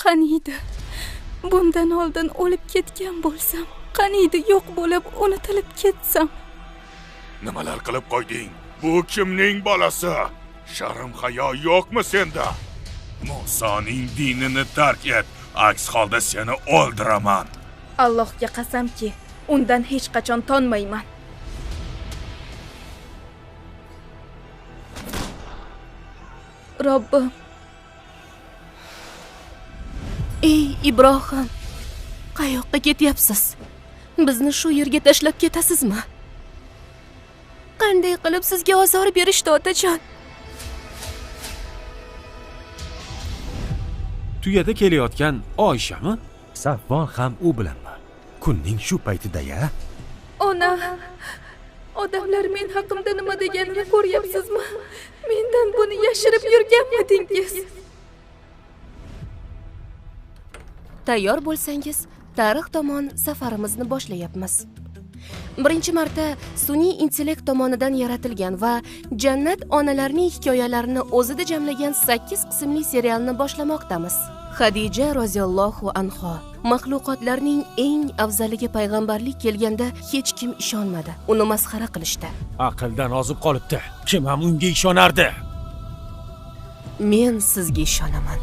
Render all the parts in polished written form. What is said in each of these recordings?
Qaniydi bundan oldin o'lib ketgan bo'lsam, qaniydi yo'q bo'lib unutilib ketsam. Nimalar qilib qo'yding? Bu kimning bolasi? Sharm hayo yo'qmi senda? Musoning dinini tark et, aks holda seni o'ldiraman. Allohga qasamki, undan hech qachon tonmayman. Robbim. Ey Ibrohim, qayoqqa ketyapsiz? Bizni shu yerga tashlab ketasizmi? Qanday qilib sizga ozor berishdi, otajon? Tuyada kelayotgan Oyshami? Safvon ham u bilanmi? Kunning shu paytida-ya? Ona, odamlar men haqimda nima deganini ko'ryapsizmi? Mendan buni yashirib yurganmidingiz? Tayyor bo'lsangiz, tarix tomon safarimizni boshlayapmiz. Birinchi marta sun'iy intellekt tomonidan yaratilgan va Jannat onalarining hikoyalarini o'zida jamlagan 8 qismli serialni boshlamoqdamiz. Xadija roziyallohu anha maxluqotlarning eng afzaliga payg'ambarlik kelganda hech kim ishonmadi. Uni masxara qilishdi. Aqldan ozib qolibdi. Kim ham unga ishonardi? Men sizga ishonaman.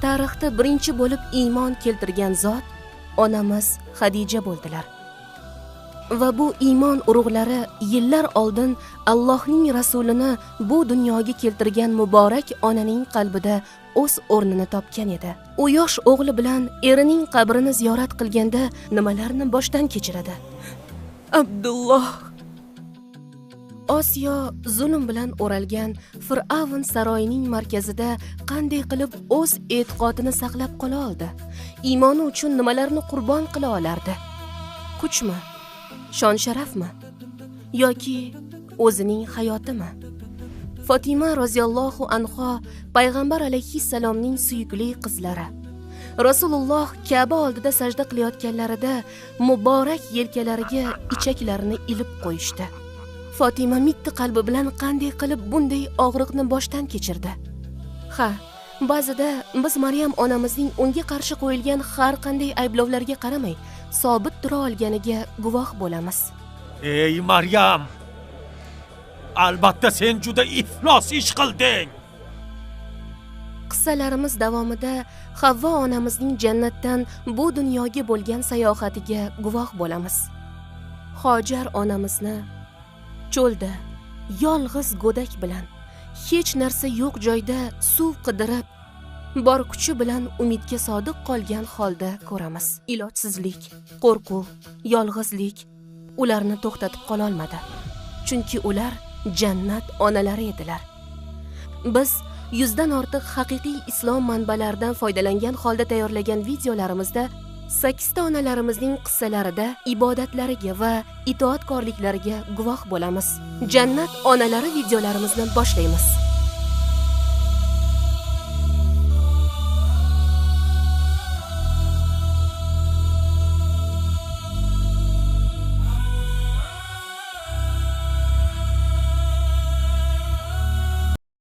Tarixda birinchi bo'lib iymon keltirgan zot onamiz Xadija bo'ldilar. Va bu iymon urug'lari yillar oldin Allohning rasulini bu dunyoga keltirgan muborak onaning qalbida o'z o'rnini topgan edi. U yosh o'g'li bilan erining qabrini ziyorat qilganda nimalarni boshdan kechiradi? Abdulloh. Osiyo zulm bilan o'ralgan Fir'avn saroyining markazida qanday qilib o'z e'tiqodini saqlab qola oldi? Iymoni uchun nimalarni qurbon qila olardi? Kuchmi? Shon-sharafmi? Yoki o'zining hayotimi? Fatima roziyallohu anha payg'ambar alayhissalomning suyukli qizlari. Rasululloh Ka'ba oldida sajda qilayotganlarida muborak yelkalariga ichaklarini ilib qo'yishdi. Fatima mitti qalbi bilan qanday qilib bunday og'riqni boshdan kechirdi? Ha, ba'zida biz Maryam onamizning unga qarshi qo'yilgan har qanday ayblovlarga qaramay, sobit tura olganiga guvoh bo'lamiz. Ey Maryam! Albatta sen juda iflos ish qilding. Qissalarimiz davomida Havvo onamizning jannatdan bu dunyoga bo'lgan sayohatiga guvoh bo'lamiz. Hojar onamizni cho'lda yolg'iz go'dak bilan hech narsa yo'q joyda suv qidirib, bor kuchi bilan umidga sodiq qolgan holda ko'ramiz. Ilojsizlik, qo'rquv, yolg'izlik ularni to'xtatib qola olmadi. Chunki ular jannat onalari edilar. Biz 100 dan ortiq haqiqiy islom manbalaridan foydalangan holda tayyorlagan videolarimizda 8 ta onalarimizning qissalarida ibodatlariga va itoatkorliklariga guvoh bo'lamiz. Jannat onalari videolarimizni boshlaymiz.